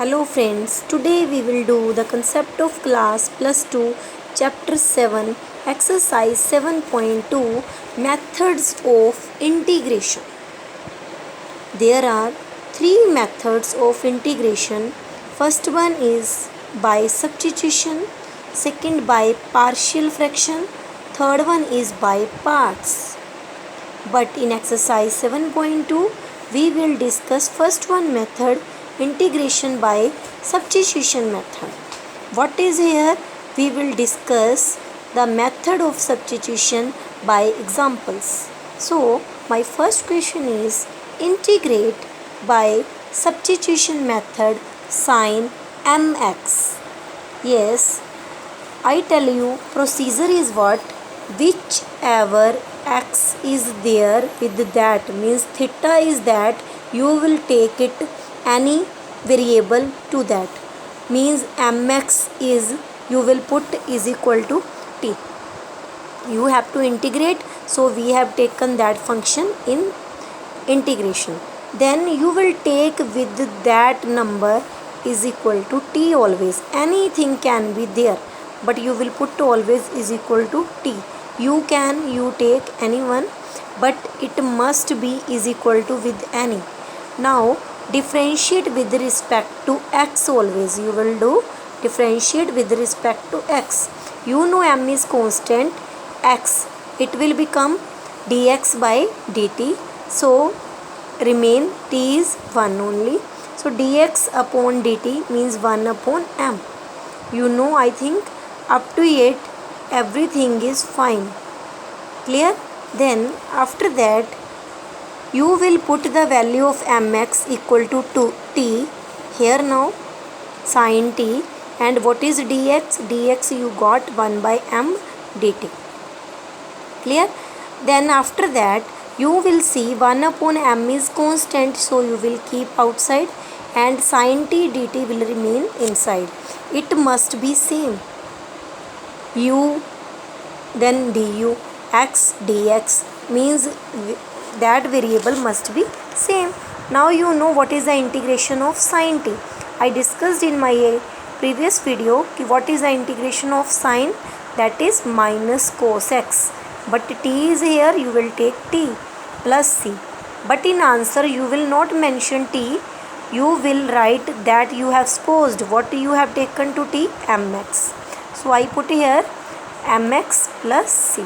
Hello friends, today we will do the concept of class plus 2 chapter 7 exercise 7.2 methods of integration. There are three methods of integration. First one is by substitution, second by partial fraction, third one is by parts. But in exercise 7.2 we will discuss first one method, integration by substitution method. What is here? We will discuss the method of substitution by examples. So my first question is, integrate by substitution method sin mx. Yes, I tell you, procedure is what? Whichever x is there with that, means theta is that, you will take it any variable to that, means mx is, you will put is equal to t. You have to integrate, so we have taken that function in integration. Then you will take with that number is equal to t always. Anything can be there, but you will put always is equal to t. You take anyone, but it must be is equal to with any. Now differentiate with respect to x always. You will do differentiate with respect to x. You know m is constant, x, it will become dx by dt. So remain t is 1 only. So dx upon dt means 1 upon m. You know, I think up to 8 everything is fine. Clear? Then after that you will put the value of mx equal to t here now, sin t, and what is dx? Dx you got 1 by m dt. Clear? Then after that you will see 1 upon m is constant, so you will keep outside, and sin t dt will remain inside. It must be same. U, then du, x dx, means that variable must be same. Now you know what is the integration of sin t. I discussed in my previous video what is the integration of sin, that is minus cos x. But t is here, you will take t plus c. But in answer you will not mention t. You will write that you have supposed what you have taken to t, mx. So I put here mx plus c.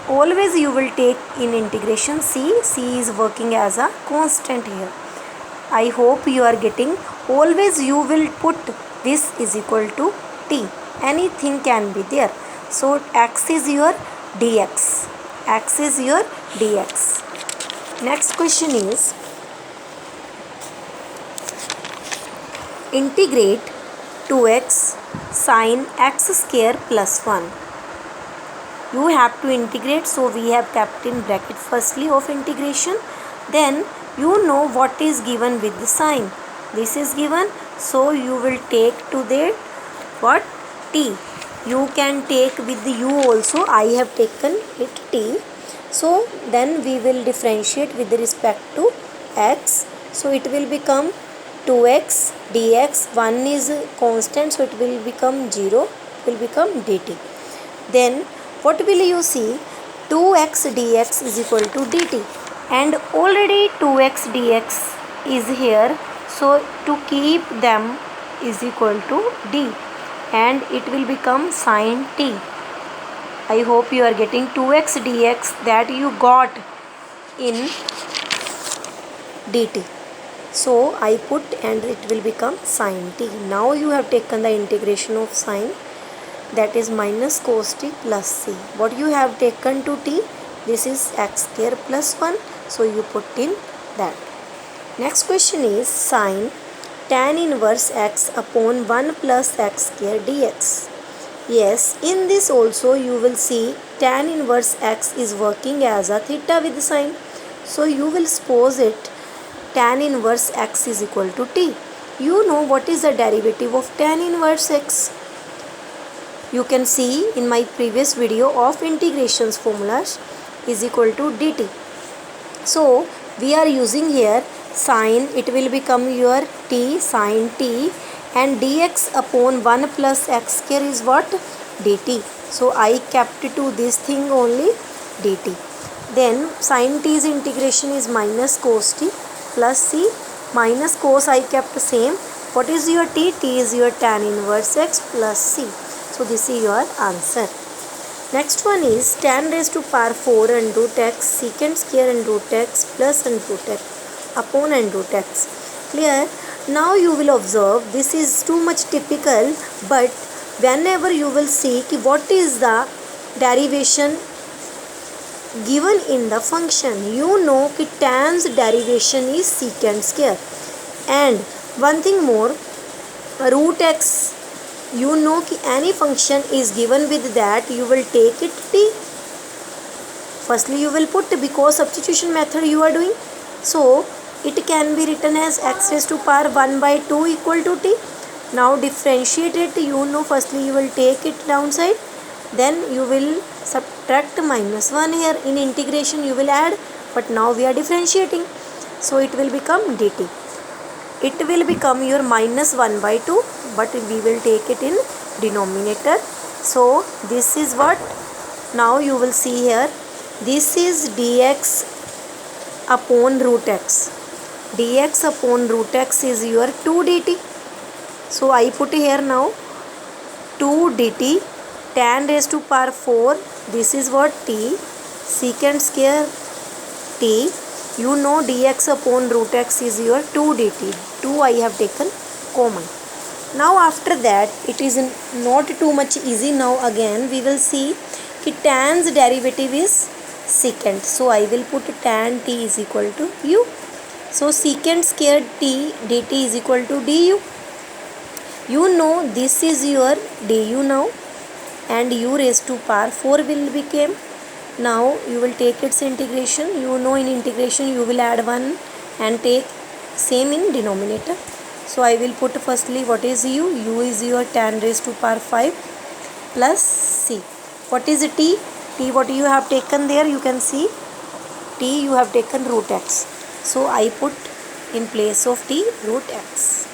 Always you will take in integration c. C is working as a constant here. I hope you are getting. Always you will put this is equal to t. Anything can be there. So x is your dx. X is your dx. Next question is, integrate 2x sin x square plus 1. You have to integrate, so we have kept in bracket firstly of integration. Then you know what is given with the sign. This is given, so you will take to that what, t. You can take with the u also. I have taken it t. So then we will differentiate with respect to x. So it will become 2x dx. 1 is constant, so it will become 0. It will become dt. Then what will you see? 2x dx is equal to dt, and already 2x dx is here, so to keep them is equal to d, and it will become sin t. I hope you are getting 2x dx that you got in dt. So I put, and it will become sin t. Now you have taken the integration of sin, that is minus cos t plus c. What you have taken to t? This is x square plus 1. So you put in that. Next question is sin tan inverse x upon 1 plus x square dx. Yes, in this also you will see tan inverse x is working as a theta with sign. So you will suppose it tan inverse x is equal to t. You know what is the derivative of tan inverse x. You can see in my previous video of integrations formulas is equal to dt. So we are using here sine, it will become your t, sine t, and dx upon 1 plus x square is what? dt. So I kept to this thing only dt. Then sine t's integration is minus cos t plus c, minus cos I kept same. What is your t? T is your tan inverse x plus c. So this is your answer. Next one is tan raised to power 4 and root x secant square and root x plus and root x upon and root x. Clear? Now you will observe this is too much typical, but whenever you will see कि what is the derivation given in the function, you know कि tan's derivation is secant square. And one thing more, root x, you know कि any function is given with that, you will take it t. Firstly you will put, because substitution method you are doing, so it can be written as x raised to power 1 by 2 equal to t. Now differentiate it, you know firstly you will take it downside, then you will subtract minus 1 here. In integration you will add, but now we are differentiating, so it will become dt. It will become your minus 1 by 2, but we will take it in denominator. So this is what, now you will see here, this is dx upon root x. Dx upon root x is your 2 dt. So I put here now 2 dt tan raised to power 4, this is what t, secant square t, you know dx upon root x is your 2 dt. 2 I have taken common. Now after that it is not too much easy. Now again we will see कि tan's derivative is secant. So I will put tan t is equal to u. So secant square t dt is equal to du. You know this is your du now, and u raised to power 4 will become. Now you will take its integration. You know in integration you will add 1 and take same in denominator. So I will put firstly what is u? U is your tan raised to power 5 plus c. What is t? T what you have taken there, you can see t you have taken root x. So I put in place of t root x.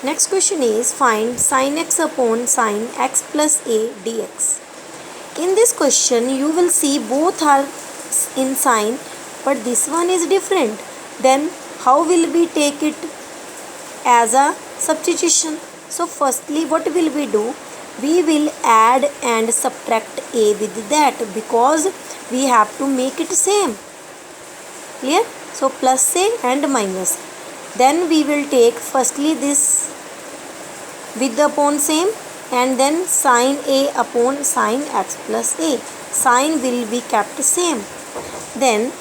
Next question is find sin x upon sin x plus a dx. In this question you will see both are in sine, but this one is different. Then how will we take it as a substitution? So firstly what will we do? We will add and subtract a with that, because we have to make it same. Clear? So plus a and minus. Then we will take firstly this with the upon same, and then sin a upon sin x plus a. Sin will be kept same. Then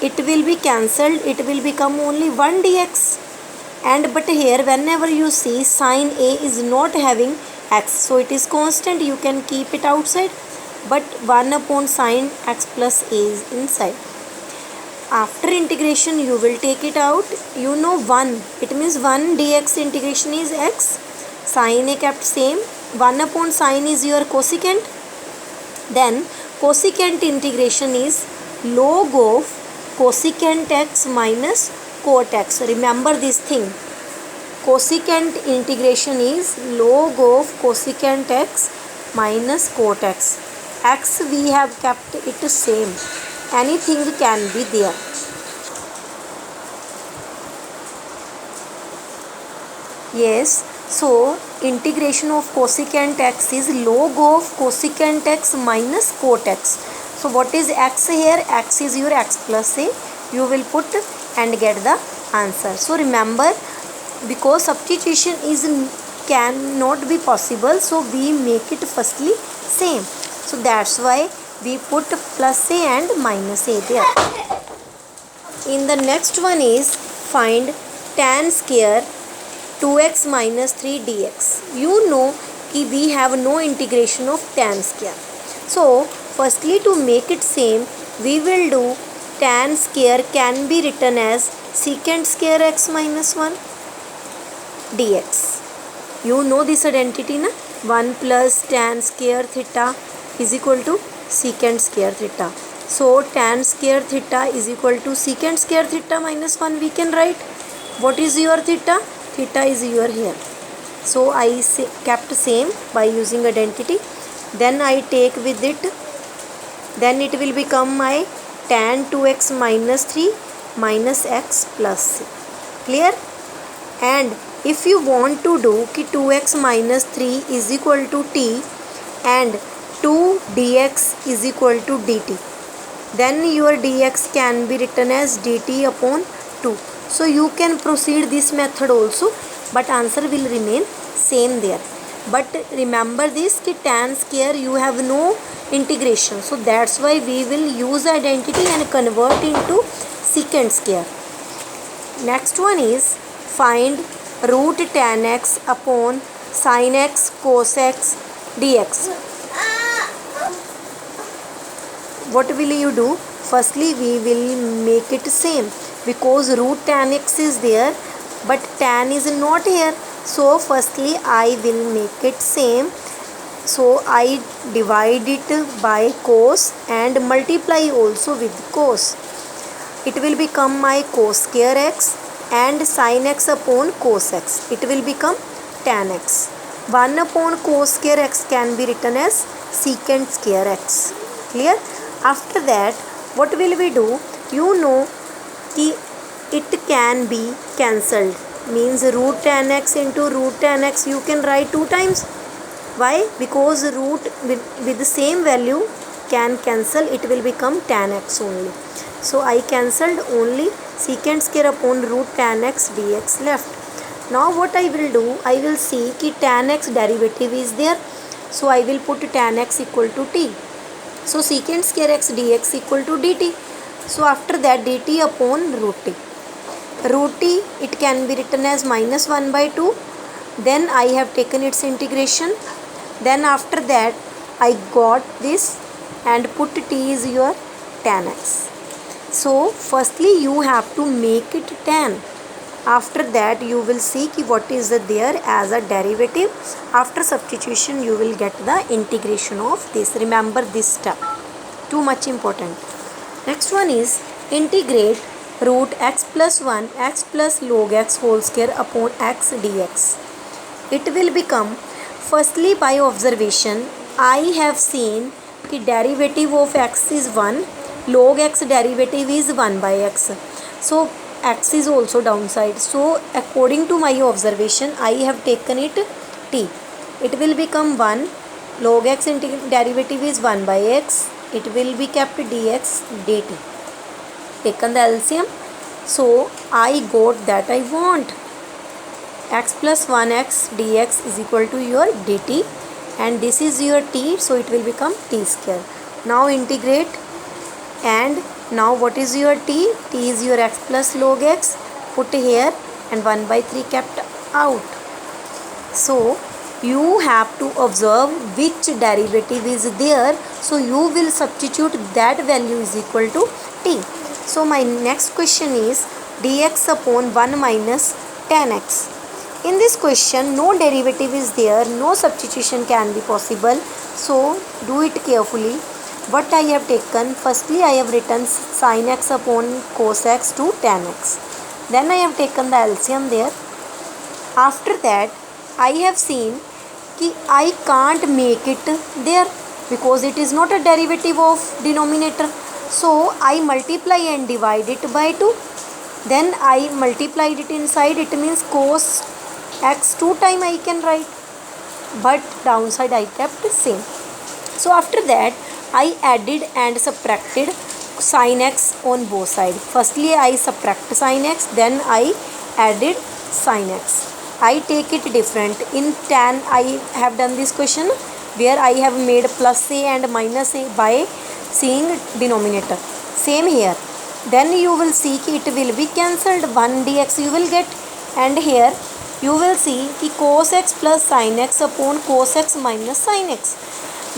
it will be cancelled, it will become only 1 dx. And but here whenever you see sin a is not having x, so it is constant, you can keep it outside, but 1 upon sin x plus a is inside. After integration you will take it out, you know 1, it means 1 dx integration is x, sin a kept same, 1 upon sin is your cosecant, then cosecant integration is log of cosecant x minus cot x. Remember this thing, cosecant integration is log of cosecant x minus cot x. X we have kept it same, anything can be there. Yes, so integration of cosecant x is log of cosecant x minus cot x. So what is x here? X is your x plus a. You will put and get the answer. So remember, because substitution is cannot be possible, so we make it firstly same. So that's why we put plus a and minus a there. In the next one is find tan square 2x minus 3 dx. You know कि we have no integration of tan square. So firstly to make it same, we will do tan square can be written as secant square x minus 1 dx. You know this identity na? 1 plus tan square theta is equal to secant square theta. So tan square theta is equal to secant square theta minus 1 we can write. What is your theta? Theta is your here. So I kept same by using identity. Then I take with it. Then it will become my tan 2x minus 3 minus x plus c. Clear? And if you want to do कि 2x minus 3 is equal to t and 2 dx is equal to dt, then your dx can be written as dt upon 2. So you can proceed this method also, but answer will remain same there. But remember this कि tan square you have no integration, so that's why we will use identity and convert into secant square. Next one is find root tan x upon sin x cos x dx. What will you do? Firstly we will make it same because root tan x is there but tan is not here. So firstly I will make it same. So I divide it by cos and multiply also with cos. It will become my cos square x and sin x upon cos x. It will become tan x. 1 upon cos square x can be written as secant square x. Clear? After that what will we do? You know कि it can be cancelled, means root tan x into root tan x you can write 2 times. Why? Because root with the same value can cancel, it will become tan x only. So I cancelled only secant square upon root tan x dx left. Now what I will do? I will see कि tan x derivative is there. So I will put tan x equal to t. So secant square x dx equal to dt. So after that dt upon root t. Root t it can be written as minus 1 by 2. Then I have taken its integration. Then after that I got this and put t is your tan x. So firstly you have to make it tan. After that you will see कि what is there as a derivative. After substitution you will get the integration of this. Remember this step, too much important. Next one is integrate root x plus 1 x plus log x whole square upon x dx. It will become, firstly by observation I have seen कि derivative of x is 1, log x derivative is 1 by x. So x is also downside. So according to my observation I have taken it t. It will become 1, log x derivative is 1 by x. It will be kept dx dt. Taken the LCM. So I got that I want. X plus 1x dx is equal to your dt and this is your t, so it will become t square. Now integrate, and now what is your t? T is your x plus log x, put here and 1 by 3 kept out. So you have to observe which derivative is there, so you will substitute that value is equal to t. So my next question is dx upon 1 minus tan x. In this question no derivative is there, no substitution can be possible, so do it carefully. What I have taken, firstly I have written sin x upon cos x to tan x. Then I have taken the LCM there. After that I have seen कि I can't make it there because it is not a derivative of denominator. So I multiply and divide it by 2. Then I multiplied it inside, it means cos x 2 times I can write, but downside I kept same. So after that I added and subtracted sin x on both sides. Firstly I subtract sin x, then I added sin x. I take it different. In tan I have done this question where I have made plus a and minus a by seeing denominator. Same here. Then you will see कि it will be cancelled, 1 dx you will get, and here you will see कि cos x plus sin x upon cos x minus sin x.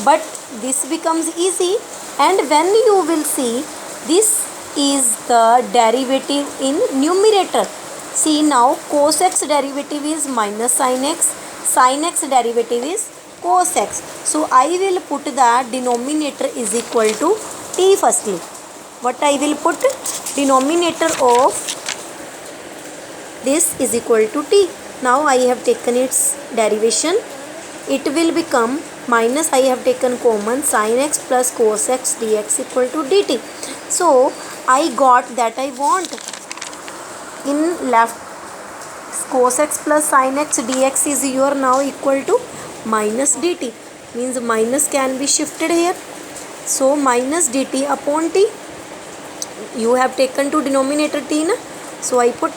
But this becomes easy, and when you will see this is the derivative in numerator. See now cos x derivative is minus sin x derivative is cos x. So I will put the denominator is equal to t firstly. What I will put? Denominator of this is equal to t. Now I have taken its derivation. It will become minus, I have taken common, sin x plus cos x dx equal to dt. So I got that I want. In left, cos x plus sin x dx is your now equal to minus dt. Means minus can be shifted here. So minus dt upon t. You have taken to denominator t na. So I put,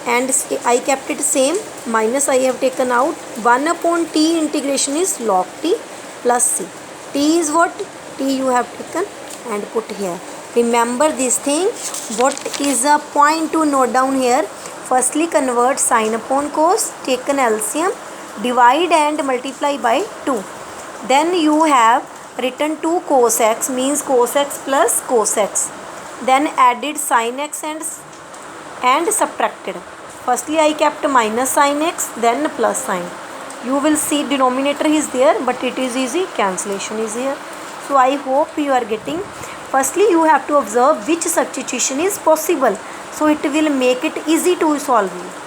and I kept it same, minus I have taken out, 1 upon t integration is log t plus c. T is what? T you have taken and put here. Remember this thing. What is a point to note down here? Firstly convert sin upon cos, taken LCM, divide and multiply by 2. Then you have written 2 cos x, means cos x plus cos x. Then added sin x and subtracted. Firstly I kept minus sin x, then plus sin. You will see denominator is there, but it is easy, cancellation is here. So I hope you are getting. Firstly you have to observe which substitution is possible, so it will make it easy to solve you.